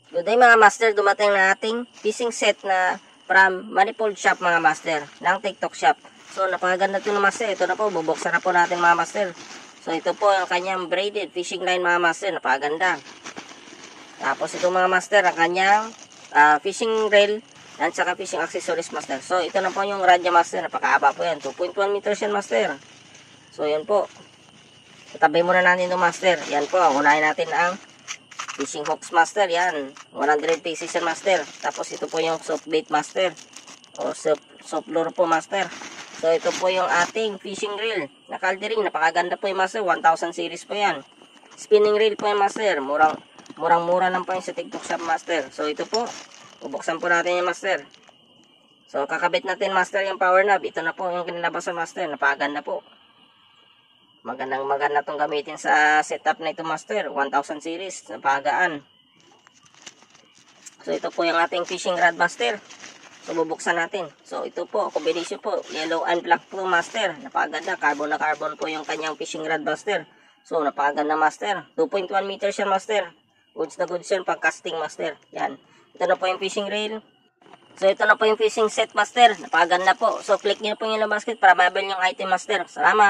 Good day mga master, dumating na ating fishing set na from Manifold Shop mga master, ng TikTok shop. So napakaganda ito ng master, ito na po, bubuksan na po natin mga master. So ito po ang kanyang braided fishing line mga master, napakaganda. Tapos ito mga master, ang kanyang fishing reel at saka fishing accessories master. So ito na po yung rod niya master, napakaaba po yan, 2.1 meters yan master. So yan po, itabi muna natin ito master. Yan po, unahin natin ang fishing hooks master, yan 100 pieces yan master. Tapos ito po yung soft bait master o soft lure po master. So ito po yung ating fishing reel na caldering, napakaganda po yung master, 1000 series po yan. Spinning reel po yung master, murang-mura lang po yung sa TikTok shop master. So ito po, bubuksan po natin yung master. So kakabit natin master yung power knob. Ito na po yung kinalabasan master, napakaganda po. Maganda itong gamitin sa setup na ito master, 1000 series, napagaan. So ito po yung ating fishing rod master. So bubuksan natin. So ito po, combination po, yellow and black po master, napakaganda, carbon na carbon po yung kanyang fishing rod master. So napakaganda master, 2.1 meters yan master. Goods na goods yan pang casting master. Yan, ito na po yung fishing reel. So ito na po yung fishing set master, napakaganda po. So click nyo po yung basket para mabili yung item master. Salamat!